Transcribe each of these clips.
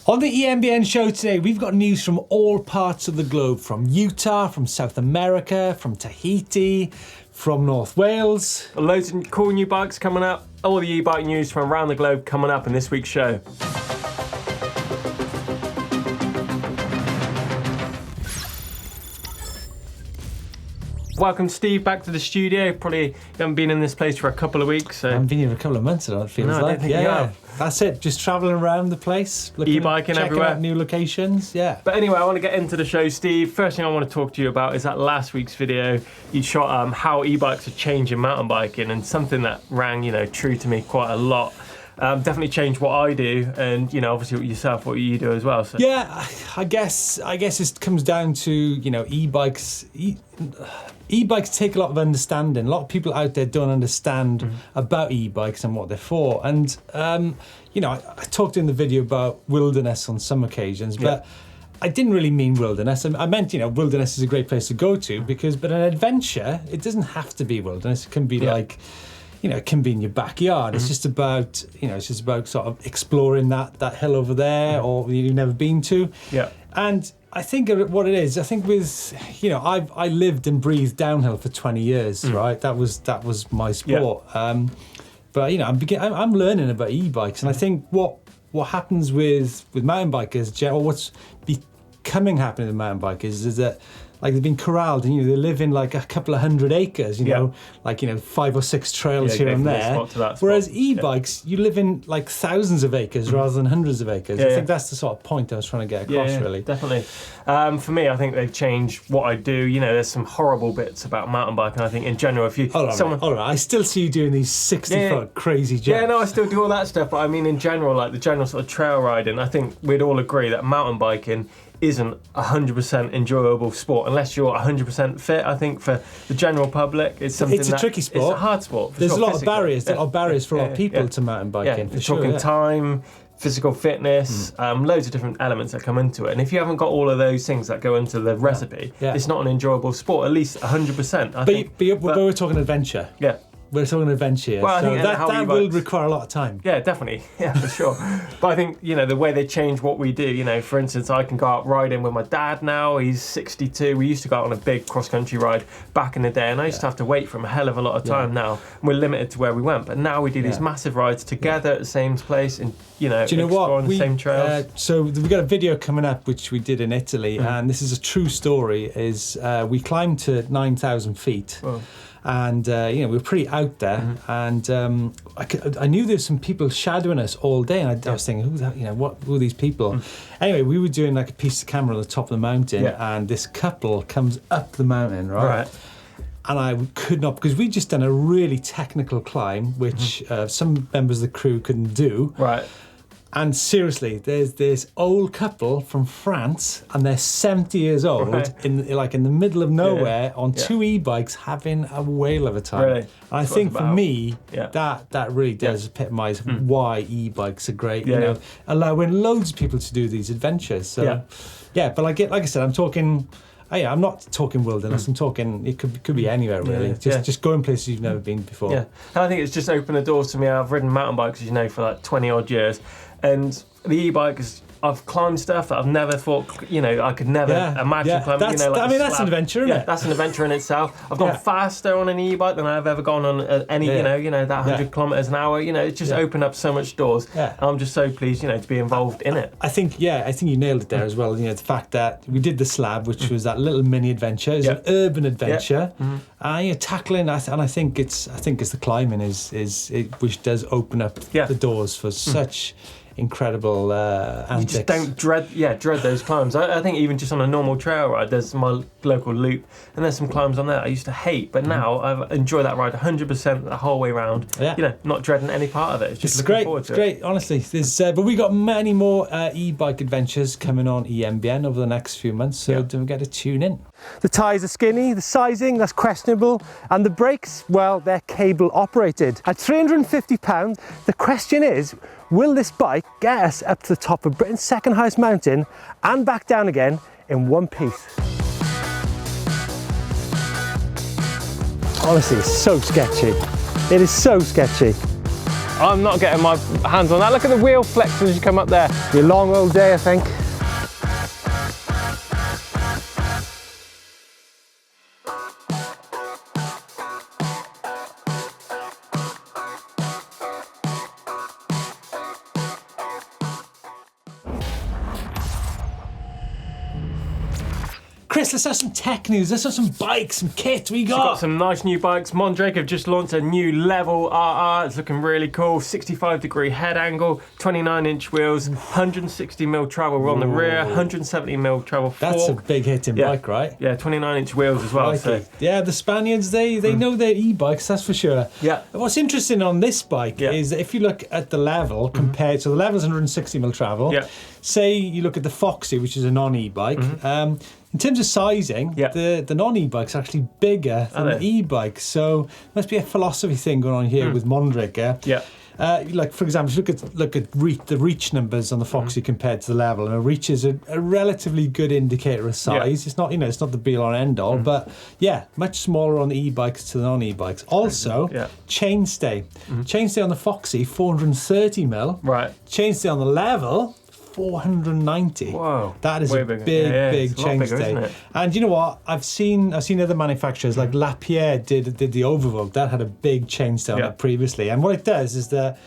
On the EMBN show today, we've got news from all parts of the globe, from Utah, from South America, from Tahiti, from North Wales. Loads of cool new bikes coming up. All the e-bike news from around the globe coming up in this week's show. Welcome, Steve, back to the studio. Probably haven't been in this place for a couple of weeks. So. I haven't been here for a couple of months, it feels like. I don't think you have. That's it, just travelling around the place. E-biking checking everywhere. Out new locations, yeah. But anyway, I want to get into the show, Steve. First thing I want to talk to you about is that last week's video you shot how e-bikes are changing mountain biking, and something that rang, true to me quite a lot. Definitely changed what I do, and obviously yourself, what you do as well. So. Yeah, I guess it comes down to e-bikes. E-bikes take a lot of understanding. A lot of people out there don't understand about e-bikes and what they're for. And I talked in the video about wilderness on some occasions, but I didn't really mean wilderness. I meant wilderness is a great place to go to but an adventure, it doesn't have to be wilderness. It can be like. It can be in your backyard. It's just about, sort of exploring that hill over there or you've never been to. Yeah. And I think what it is, with, I lived and breathed downhill for 20 years, right? That was my sport. Yeah. But I'm learning about e-bikes, and I think what happens with mountain bikers, or what's becoming happening with mountain bikers is that. Like they've been corralled, and they live in like a couple of 100 acres, 5 or 6 trails here and there. Whereas e-bikes, you live in like thousands of acres rather than hundreds of acres. I think that's the sort of point I was trying to get across, really. Definitely. For me, I think they've changed what I do. There's some horrible bits about mountain biking. I think in general, if you all right, I still see you doing these 60-foot crazy jumps. Yeah, no, I still do all that stuff. But I mean, in general, like the general sort of trail riding, I think we'd all agree that mountain biking isn't 100% enjoyable sport unless you're 100% fit. I think for the general public, it's a tricky sport. It's a hard sport. There's a lot of barriers. There are barriers for a lot of people to mountain biking. You're talking time, physical fitness, loads of different elements that come into it. And if you haven't got all of those things that go into the recipe, it's not an enjoyable sport. At least 100%. But we're talking adventure. Yeah. We're talking adventure, well, so that will require a lot of time. Yeah, definitely. Yeah, for sure. But I think, the way they change what we do, for instance, I can go out riding with my dad now. He's 62. We used to go out on a big cross-country ride back in the day, and I used to have to wait for him a hell of a lot of time now. We're limited to where we went. But now we do these massive rides together at the same place and, do you know what? The same trails. So we've got a video coming up, which we did in Italy, and this is a true story, we climbed to 9,000 feet. Oh. And we were pretty out there, and I knew there were some people shadowing us all day, and I was thinking, who's that? Who are these people? Anyway, we were doing like a piece of camera on the top of the mountain, and this couple comes up the mountain, right? And I could not, because we'd just done a really technical climb, which some members of the crew couldn't do. Right. And seriously, there's this old couple from France, and they're 70 years old, in the middle of nowhere on 2 e-bikes, having a whale of a time. Really? And I think for me, that really does epitomise why e-bikes are great. Allowing loads of people to do these adventures. So, but like I said, I'm talking. I'm not talking wilderness. I'm talking. It could be anywhere really. Just going places you've never been before. Yeah, and I think it's just opened the doors to me. I've ridden mountain bikes, for like 20 odd years. And the e-bike I've climbed stuff that I've never thought, I could never imagine climbing. That's an adventure, isn't it? That's an adventure in itself. I've gone faster on an e-bike than I've ever gone on any, that 100 kilometres an hour. It's just opened up so much doors. Yeah. I'm just so pleased, to be involved in it. I think you nailed it there as well. The fact that we did the slab, which was that little mini adventure, it's an urban adventure. Tackling, and I think it's the climbing which does open up the doors for such incredible antics. You just don't dread those climbs. I think even just on a normal trail ride, there's my local loop, and there's some climbs on there I used to hate, but now I enjoy that ride 100% the whole way around. Not dreading any part of it. It's just looking forward to it. It's great, honestly. But we got many more e-bike adventures coming on EMBN over the next few months, so don't forget to tune in. The tyres are skinny, the sizing, that's questionable, and the brakes, well, they're cable operated. At £350, the question is, will this bike get us up to the top of Britain's second highest mountain and back down again in one piece? Honestly, it's so sketchy. It is so sketchy. I'm not getting my hands on that. Look at the wheel flex as you come up there. Be a long old day, I think. Chris, let's have some tech news. Let's have some bikes, some kit. We We've got some nice new bikes. Mondraker have just launched a new level RR. It's looking really cool. 65-degree head angle, 29-inch wheels, 160mm travel on the rear, 170mm travel fork. That's a big hitting bike, right? Yeah, 29-inch wheels as well. So. Yeah, the Spaniards, they know their e-bikes, that's for sure. Yeah. What's interesting on this bike is that if you look at the level compared to the level's 160mm travel, say you look at the Foxy, which is a non-e-bike, in terms of sizing, the non-e-bike's actually bigger than the e-bike. So there must be a philosophy thing going on here with Mondraker. Yeah. Like for example, look at the reach numbers on the Foxy compared to the level, and a reach is a relatively good indicator of size. It's not it's not the be all and end all, but much smaller on the e-bikes to the non-e-bikes. Also, chainstay. Chainstay on the Foxy 430mm. Right. Chainstay on the level 490. Whoa. That is a big chainstay. And you know what? I've seen other manufacturers like Lapierre did the Overvolt. That had a big chainstay on it previously. And what it does is that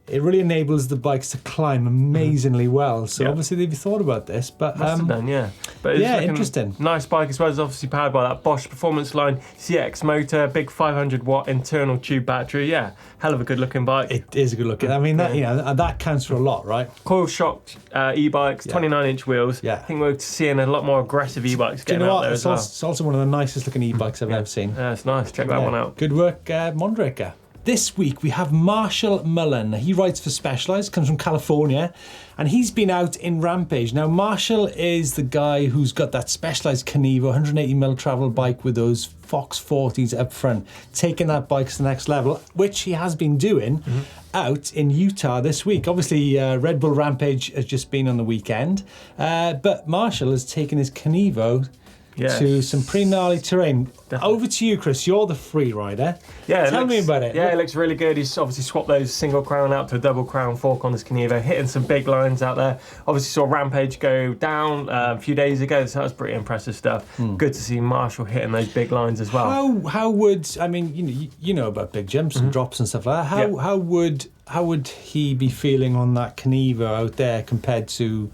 it really enables the bikes to climb amazingly well. So obviously they've thought about this, but must have done, But it's interesting. Nice bike as well. It's obviously powered by that Bosch Performance Line CX motor, big 500-watt internal tube battery. Yeah, hell of a good-looking bike. It is a good looking. I mean, that that counts for a lot, right? Coil shocked e-bikes, 29-inch wheels. Yeah. I think we're seeing a lot more aggressive e-bikes getting out there as well. It's also one of the nicest looking e-bikes I've ever seen. Yeah, it's nice. Check that one out. Good work, Mondraker. This week we have Marshall Mullen. He rides for Specialized, comes from California, and he's been out in Rampage. Now Marshall is the guy who's got that Specialized Kenevo 180mm travel bike with those Fox 40s up front, taking that bike to the next level, which he has been doing out in Utah this week. Obviously Red Bull Rampage has just been on the weekend, but Marshall has taken his Kenevo to some pretty gnarly terrain. Definitely. Over to you, Chris. You're the free rider. Yeah, tell me about it. Yeah, it looks really good. He's obviously swapped those single crown out to a double crown fork on this Kenevo, hitting some big lines out there. Obviously saw Rampage go down a few days ago, so that was pretty impressive stuff. Good to see Marshall hitting those big lines as well. How would, I mean, you know about big jumps and drops and stuff like that. How would he be feeling on that Kenevo out there compared to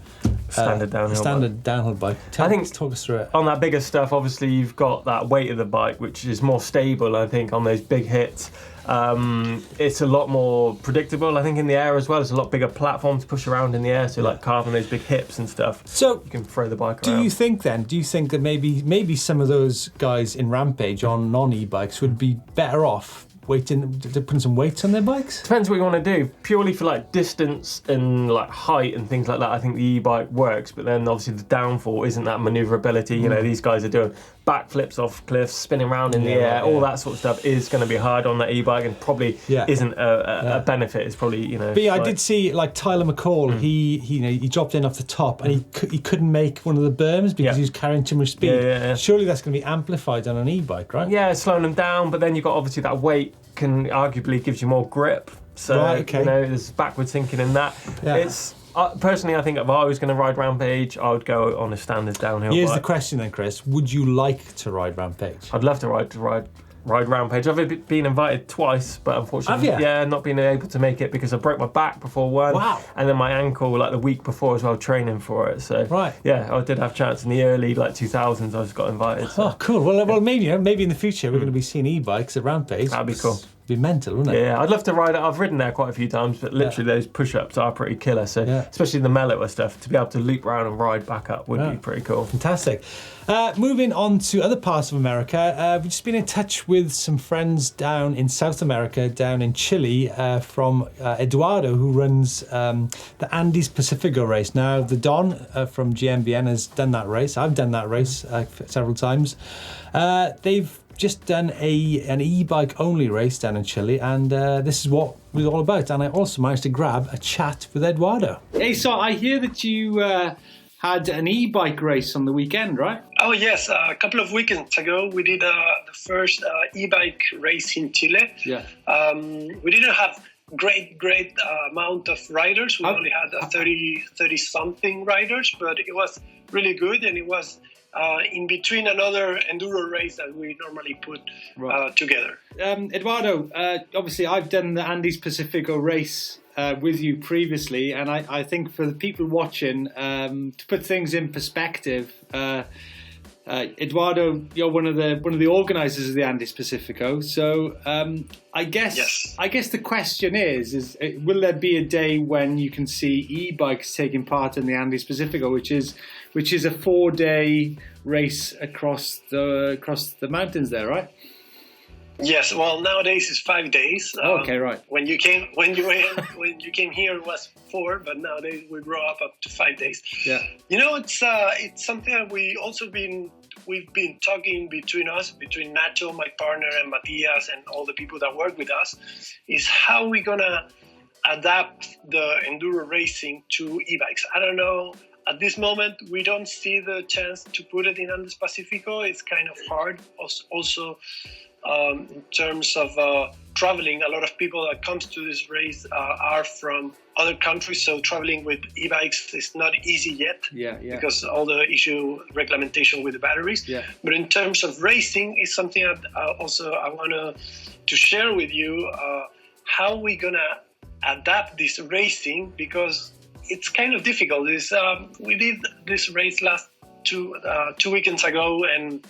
standard downhill bike? Talk us through it. On that bigger stuff, obviously you've got that weight of the bike, which is more stable. I think on those big hits, it's a lot more predictable. I think in the air as well, it's a lot bigger platform to push around in the air, so like carving those big hips and stuff. So you can throw the bike around. Do you think that maybe some of those guys in Rampage on non-e-bikes would be better off putting some weights on their bikes? Depends what you want to do. Purely for like distance and like height and things like that, I think the e-bike works, but then obviously the downfall isn't that maneuverability. You know, these guys are doing backflips off cliffs, spinning around in the air, all that sort of stuff is going to be hard on that e-bike and probably isn't a benefit. It's probably, But I did see like Tyler McCall, he dropped in off the top and he couldn't make one of the berms because he was carrying too much speed. Surely that's going to be amplified on an e-bike, right? Yeah, it's slowing them down, but then you've got obviously that weight can arguably gives you more grip. So, there's backwards thinking in that. Yeah. It's personally, I think if I was going to ride Rampage, I would go on a standard downhill Here's bike. the question then, Chris. Would you like to ride Rampage? I'd love to ride Rampage. I've been invited twice, but unfortunately, not being able to make it because I broke my back before one. Wow. And then my ankle like the week before as well, training for it. So I did have a chance in the early 2000s. I just got invited. So. Oh, cool. Well, maybe in the future we're going to be seeing e-bikes at Rampage. That'd be cool. Be mental, wouldn't it? Yeah, I'd love to ride it. I've ridden there quite a few times, but literally those push-ups are pretty killer. So especially the mellower stuff, to be able to loop around and ride back up would be pretty cool. Fantastic. Moving on to other parts of America, we've just been in touch with some friends down in South America, down in Chile, from Eduardo, who runs the Andes Pacifico race. Now, the Don from GMBN has done that race. I've done that race several times. They've just done an e-bike only race down in Chile, and this is what it was all about. And I also managed to grab a chat with Eduardo. Hey, so I hear that you had an e-bike race on the weekend, right? Oh yes, a couple of weekends ago we did the first e-bike race in Chile. Yeah. We didn't have great amount of riders. We only had 30 something riders, but it was really good, and it was in between another enduro race that we normally put together. Eduardo, obviously I've done the Andes Pacifico race with you previously, and I think for the people watching, to put things in perspective, Eduardo, you're one of the organisers of the Andes Pacifico. So I guess the question is will there be a day when you can see e-bikes taking part in the Andes Pacifico, which is a 4-day race across the mountains there, right? Yes. Well, nowadays it's 5 days. Okay, right. When you came here, it was 4, but nowadays we grow up to 5 days. Yeah. You know, it's something that we've been talking between Nacho, my partner, and Matias, and all the people that work with us, is how we're gonna adapt the enduro racing to e-bikes. I don't know. At this moment, we don't see the chance to put it in Andes Pacifico. It's kind of hard. Also, in terms of traveling, a lot of people that comes to this race are from other countries, so traveling with e-bikes is not easy yet. Yeah. Because all the reglementation with the batteries. Yeah. But in terms of racing, is something that also I want to share with you how we're gonna adapt this racing, because it's kind of difficult. We did this race last two weekends ago, and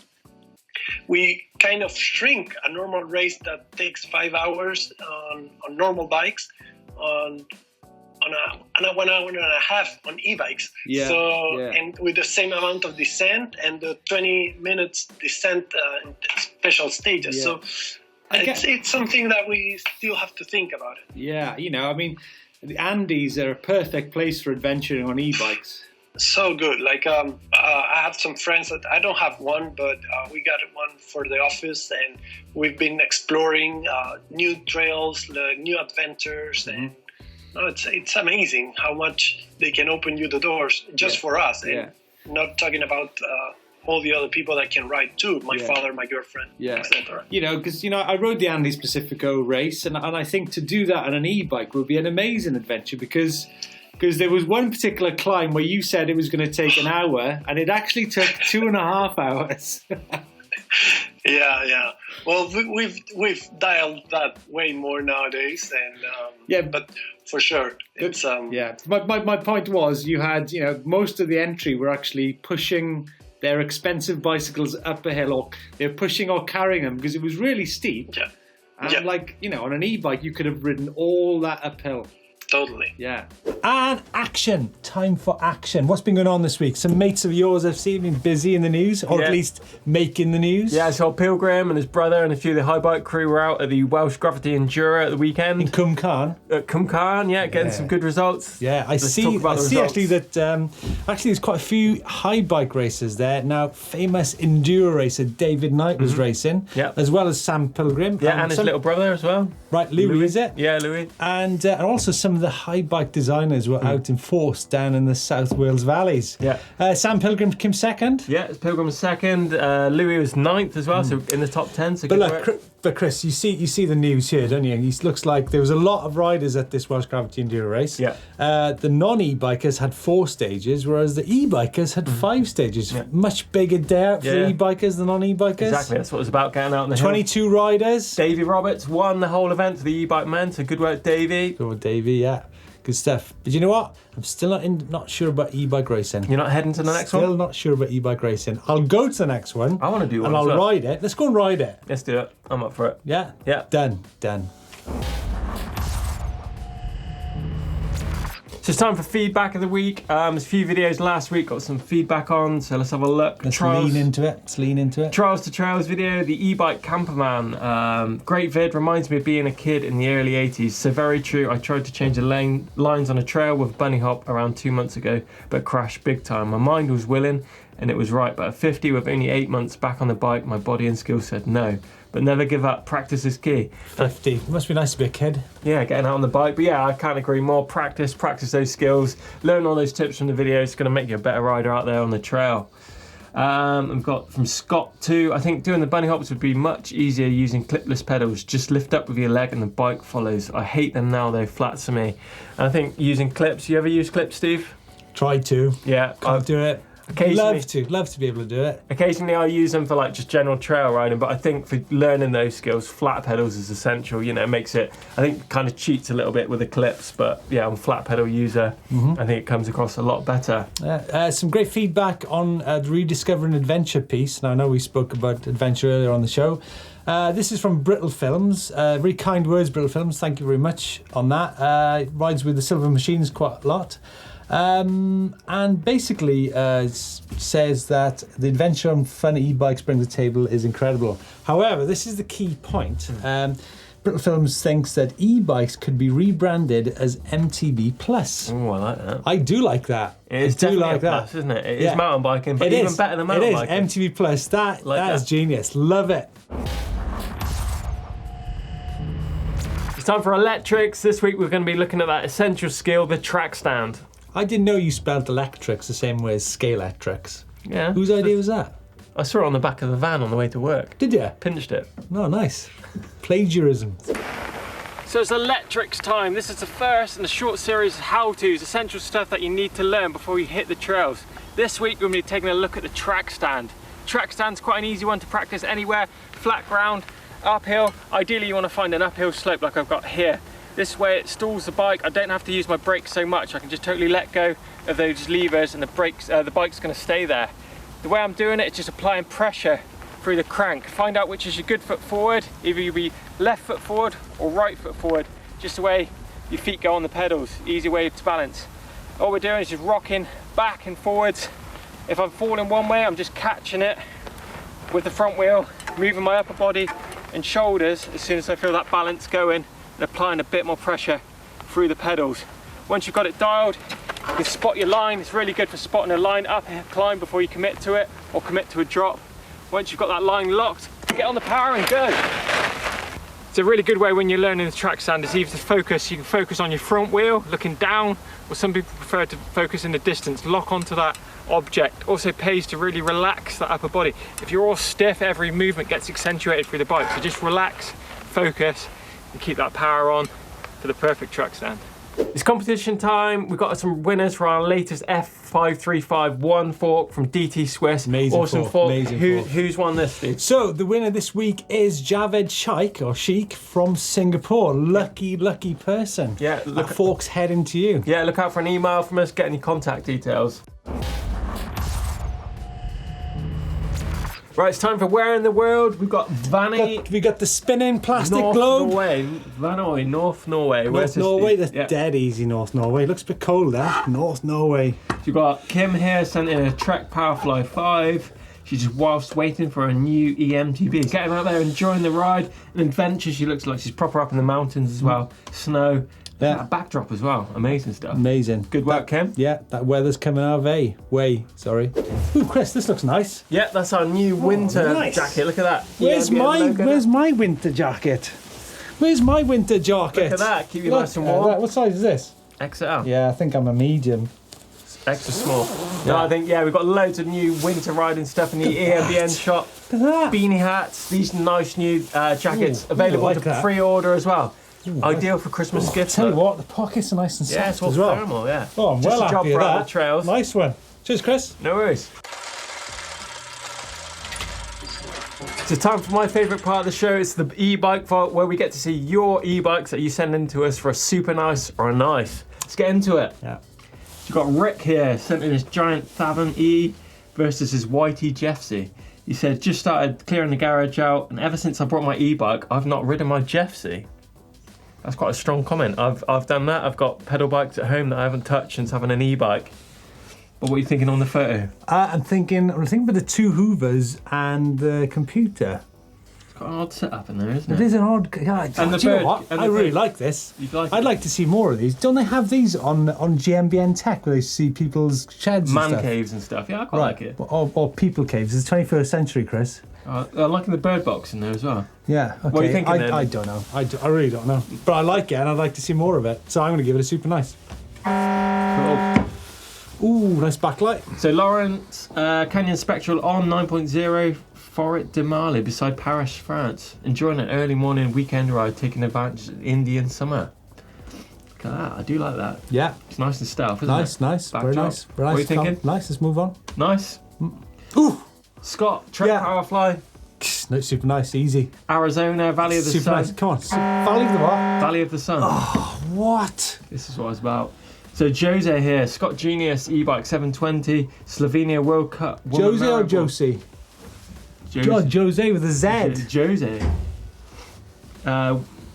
we kind of shrink a normal race that takes 5 hours on normal bikes on a 1 hour and a half on e-bikes. And with the same amount of descent and the 20 minutes descent in special stages. So it's something that we still have to think about it. Yeah, I mean, the Andes are a perfect place for adventuring on e-bikes. So good. Like I have some friends that I don't have one, but we got one for the office, and we've been exploring new trails, new adventures, and it's amazing how much they can open you the doors just for us, and not talking about all the other people that can ride too. My father, my girlfriend, etc. Because I rode the Andes Pacifico race, and I think to do that on an e-bike would be an amazing adventure, because there was one particular climb where you said it was going to take an hour, and it actually took 2.5 hours. Yeah. Well, we've dialed that way more nowadays, and but for sure, it's My point was, you had most of the entry were actually pushing their expensive bicycles up a hill, or they're pushing or carrying them because it was really steep. Yeah. And on an e-bike, you could have ridden all that uphill. Totally. Yeah. And action. Time for action. What's been going on this week? Some mates of yours I've seen been busy in the news, or at least making the news. Yeah, so Pilgrim and his brother and a few of the high bike crew were out at the Welsh Gravity Enduro at the weekend. In Cwmcarn. At Cwmcarn, getting some good results. Yeah, I see actually that there's quite a few high bike racers there. Now, famous enduro racer David Knight was racing, as well as Sam Pilgrim. Yeah, and his little brother as well. Right, Louis, is it? Yeah, Louis. And also some of the high bike designers were out in force down in the South Wales valleys. Yeah. Sam Pilgrim came second. Yeah, Pilgrim was second. Louis was 9th as well, so in the top 10. So But Chris, you see the news here, don't you? It looks like there was a lot of riders at this Welsh Gravity Enduro race. Yeah. The non-e-bikers had 4 stages, whereas the e-bikers had 5 stages. Yeah. Much bigger day out for the e-bikers than non-e-bikers. Exactly, that's what it was about, getting out on the 22 hill. riders. Davey Roberts won the whole event for the e-bike men, so good work, Davey. Good work, Davey, yeah. Good stuff. But you know what? I'm still not sure about e-bike racing. You're not heading to the next one? Still not sure about e-bike racing. I'll go to the next one. I want to do one. And I'll ride it. Let's go and ride it. Let's do it. I'm up for it. Yeah? Yeah. Done. So it's time for feedback of the week. There's a few videos last week, got some feedback on, so let's have a look. Let's lean into it. Trials to Trails video, the e-bike camperman. Great vid, reminds me of being a kid in the early 80s. So very true, I tried to change the lines on a trail with bunny hop around 2 months ago, but crashed big time. My mind was willing and it was right, but at 50 with only 8 months back on the bike, my body and skill said no. But never give up, practice is key. 50, it must be nice to be a kid. Yeah, getting out on the bike. But yeah, I can't agree more. Practice those skills, learn all those tips from the video. It's going to make you a better rider out there on the trail. We've got from Scott too. I think doing the bunny hops would be much easier using clipless pedals. Just lift up with your leg and the bike follows. I hate them now, they're flat to me. And I think using clips, you ever use clips, Steve? Tried to. Yeah. Can't do it. Occasionally, Love to be able to do it. Occasionally I use them for like just general trail riding, but I think for learning those skills, flat pedals is essential. You know, it makes it, I think, kind of cheats a little bit with the clips, but yeah, I'm a flat pedal user. I think it comes across a lot better. Some great feedback on the Rediscovering Adventure piece. Now, I know we spoke about adventure earlier on the show. This is from Brittle Films. Very kind words, Brittle Films. Thank you very much on that. Rides with the Silver Machines quite a lot. And basically says that the adventure and fun e-bikes bring to the table is incredible. However, this is the key point. Brittle Films thinks that e-bikes could be rebranded as MTB Plus. Oh, I like that. I do like that. It is definitely a plus, isn't it? It is mountain biking, but even better than mountain biking. It is MTB Plus. That is genius. Love it. It's time for electrics. This week we're going to be looking at that essential skill, the track stand. I didn't know you spelled electrics the same way as scale-electrics. Yeah. Whose idea was that? I saw it on the back of the van on the way to work. Did you? Pinched it. Oh, nice. Plagiarism. So it's electrics time. This is the first in a short series of how-tos, essential stuff that you need to learn before you hit the trails. This week we're going to be taking a look at the track stand. Track stand's quite an easy one to practice anywhere. Flat ground, uphill. Ideally you want to find an uphill slope like I've got here. This way it stalls the bike. I don't have to use my brakes so much. I can just totally let go of those levers and the brakes. The bike's going to stay there. The way I'm doing it is just applying pressure through the crank. Find out which is your good foot forward. Either you be left foot forward or right foot forward. Just the way your feet go on the pedals. Easy way to balance. All we're doing is just rocking back and forwards. If I'm falling one way, I'm just catching it with the front wheel, moving my upper body and shoulders as soon as I feel that balance going, and applying a bit more pressure through the pedals. Once you've got it dialed, you can spot your line. It's really good for spotting a line up a climb before you commit to it or commit to a drop. Once you've got that line locked, get on the power and go. It's a really good way when you're learning the track stand is either to focus, you can focus on your front wheel, looking down, or some people prefer to focus in the distance, lock onto that object. Also pays to really relax that upper body. If you're all stiff, every movement gets accentuated through the bike, so just relax, focus, and keep that power on for the perfect track stand. It's competition time. We've got some winners for our latest F535 One fork from DT Swiss. Amazing awesome fork. Amazing fork. Who's won this, Steve? So the winner this week is Javed Sheikh from Singapore. Lucky person. Yeah, that fork's heading to you. Yeah, look out for an email from us. Get any contact details. Right, it's time for Where in the World. We've got Vanny. We got the spinning plastic North globe. Norway. Vanoy, North Norway. North Norway, that's dead easy, North Norway. Looks a bit cold there. North Norway. You've got Kim here, sent in a Trek Powerfly 5. She's just whilst waiting for a new eMTB. Getting out there, enjoying the ride. An adventure. She looks like she's proper up in the mountains as well. Snow. Yeah. That backdrop as well. Amazing stuff. Amazing. Good work, Kim. Yeah, that weather's coming our way. Sorry. Ooh, Chris, this looks nice. Yeah, that's our new winter jacket. Look at that. Where's my winter jacket? Where's my winter jacket? Look at that. Keep you nice and warm. What size is this? XL. Yeah, I think I'm a medium. Extra small. No, I think, we've got loads of new winter riding stuff in the EMBN shop. Look at that. Beanie hats, these nice new jackets available to pre-order as well. Ooh, ideal for Christmas gifts. Tell you what, the pockets are nice and soft it's all as well. thermal, yeah. Oh, I'm well happy with that. The trails. Nice one. Cheers, Chris. No worries. So time for my favourite part of the show. It's the e-bike vault, where we get to see your e-bikes that you send in to us for a super nice or a nice. Let's get into it. Yeah. You've got Rick here, sent in his giant Fathom E versus his YT Jeffsy. He said, just started clearing the garage out, and ever since I brought my e-bike, I've not ridden my Jeffsy. That's quite a strong comment. I've done that. I've got pedal bikes at home that I haven't touched since having an e-bike. But what are you thinking on the photo? I'm thinking about the two Hoovers and the computer. It's got an odd setup in there, isn't it? It is an odd. Yeah, and the do you bird, know what? I really like this. I'd like to see more of these. Don't they have these on GMBN Tech where they see people's sheds and stuff? Man caves and stuff. Yeah, I quite like it. Or people caves. It's 21st century, Chris. I like the bird box in there as well. Yeah, okay. What are you thinking then? I don't know. I really don't know. But I like it and I'd like to see more of it. So I'm going to give it a super nice. Cool. Ooh, nice backlight. So Lawrence, Canyon Spectral on 9.0, Forêt de Marly beside Paris, France. Enjoying an early morning weekend ride, taking advantage of the Indian summer. Look at that, I do like that. Yeah. It's nice and stealth, isn't it? Nice, very Backdrop. nice. Very What are nice. you thinking? Nice, let's move on. Nice. Ooh, Scott, Trek Yeah. Powerfly, no, super nice, easy. Arizona, Valley of the Super Sun. nice, come on. Valley of the what? Valley of the Sun. What? This is what it's about. So Jose here, Scott Genius E-Bike 720, Slovenia World Cup. Jose or Josie? God, Jose with a Z. Jose.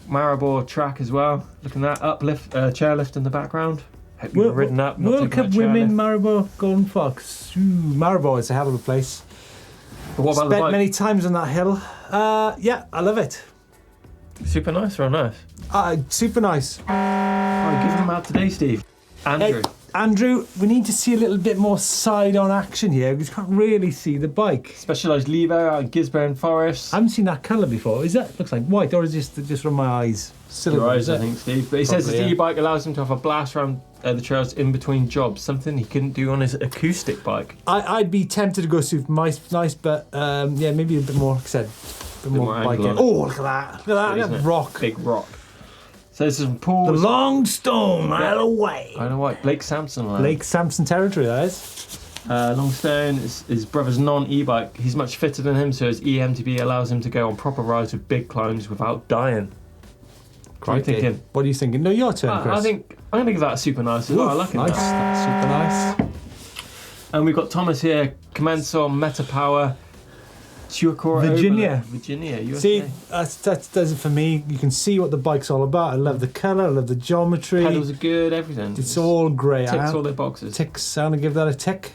Maribor track as well. Look at that uplift, chairlift in the background. Hope you've ridden up. not World taken Cup that Women, chairlift. Maribor, Golden Fox. Ooh, Maribor is a hell of a place. But what about the Spent bike? many times on that hill. Yeah, I love it. Super nice or nice? Super nice. Alright, give them out today, Steve. Andrew. Hey, Andrew, we need to see a little bit more side-on action here. We can't really see the bike. Specialised Levo out in Gisborne Forest. I haven't seen that colour before. Is that looks like white, or is it just from my eyes? Silver, Your eyes, is I it? think, Steve. But he says Probably, his yeah. e-bike allows him to have a blast around the trails in between jobs, something he couldn't do on his acoustic bike. I'd be tempted to go super nice, but yeah, maybe a bit more, like I said, a bit more more bike. angle on it. Oh, look at that! Look at that! Isn't Look at it? that rock. Big rock. So this is from Paul. The long stone, Isle of Wight. I don't know why. Blake Sampson land. Lake Sampson territory, that is. Longstone is his brother's non-e-bike. He's much fitter than him, so his eMTB allows him to go on proper rides with big climbs without dying. What are you Crikey. thinking? What are you thinking? No, your turn, Chris. I think I'm going to give that a super nice as well. I like it. Nice, That. that's super nice. And we've got Thomas here, Commensor, Meta Power, Tuacora, Virginia. Virginia, USA. See, that does it for me. You can see what the bike's all about. I love the colour, I love the geometry. Pedals are good, everything. It's all great. Ticks all their boxes. Ticks. I'm gonna give that a tick.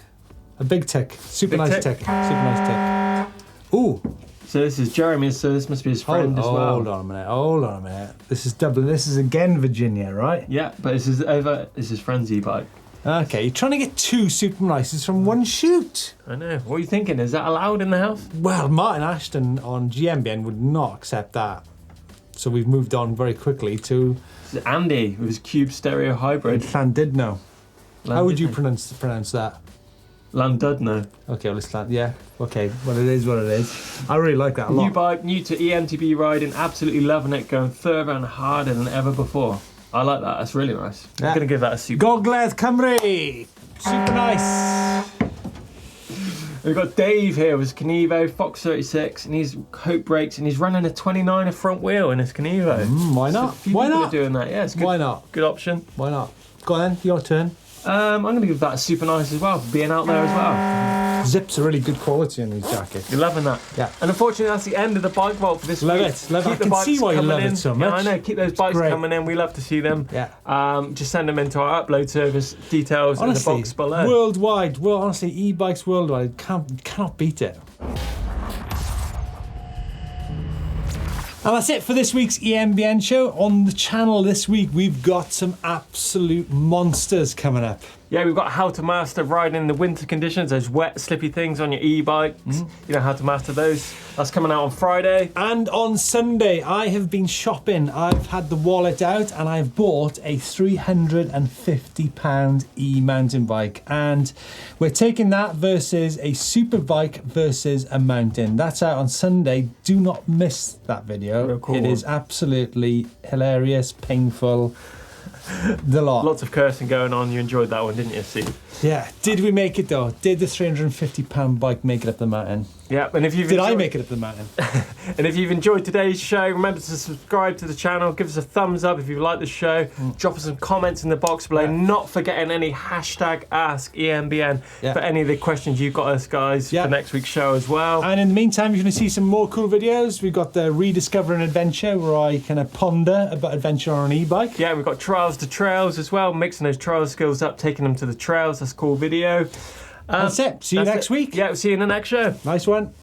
A big tick. Super Big nice tick. tick. Super nice tick. Ooh. So this is Jeremy, so this must be his friend as well. Hold on a minute. This is Dublin. This is again Virginia, right? Yeah, but this is his friend's e-bike. Okay, you're trying to get two super nices from one shoot. I know. What are you thinking? Is that allowed in the house? Well, Martin Ashton on GMBN would not accept that. So we've moved on very quickly to This is Andy with his Cube Stereo Hybrid. Llandudno. How would you pronounce that? Llandudno. Okay, well, it's yeah. Okay, well, it is what it is. I really like that a lot. New bike, new to eMTB riding, absolutely loving it, going further and harder than ever before. I like that. That's really nice. Yeah. I'm going to give that a super. Gogledd Cymru. Super nice. We've got Dave here with his Canevo, Fox 36, and he's Hope Brakes, and he's running a 29er front wheel in his Canevo. Why So not? a few Why people not? are doing that. Yeah, it's good. Why not? Good option. Why not? Go on then, your turn. I'm going to give that a super nice as well for being out there as well. Zips are really good quality on these jackets. You're loving that. Yeah. And unfortunately, that's the end of the bike vault for this Love week. it, love it. Keep I the can bikes see why you coming love it in. so Yeah, I much. know. Keep those bikes great. coming in. We love to see them. Yeah. Just send them into our upload service. Details Honestly, in the box below. worldwide. Well, honestly, e-bikes worldwide cannot beat it. And that's it for this week's EMBN show. On the channel this week, we've got some absolute monsters coming up. Yeah, we've got how to master riding in the winter conditions, those wet, slippy things on your e-bikes. You know how to master those. That's coming out on Friday. And on Sunday, I have been shopping. I've had the wallet out and I've bought a £350 e-mountain bike. And we're taking that versus a super bike versus a mountain. That's out on Sunday. Do not miss that video. Real cool. It is absolutely hilarious, painful, the lot. Lots of cursing going on. You enjoyed that one, didn't you, Steve? Yeah. Did we make it though? Did the £350 bike make it up the mountain? Yeah, and if you've Did I enjoyed- make it up the mountain? And if you've enjoyed today's show, remember to subscribe to the channel, give us a thumbs up if you like the show, drop us some comments in the box below, Yeah. not forgetting any hashtag Ask EMBN Yeah. for any of the questions you've got us guys Yeah. for next week's show as well. And in the meantime, if you want to see some more cool videos, we've got the Rediscover an Adventure, where I kind of ponder about adventure on an e-bike. Yeah, we've got Trials to Trails as well, mixing those trial skills up, taking them to the trails. That's a cool video. That's it. See you That's next it. week. Yeah, we'll see you in the next show. Nice one.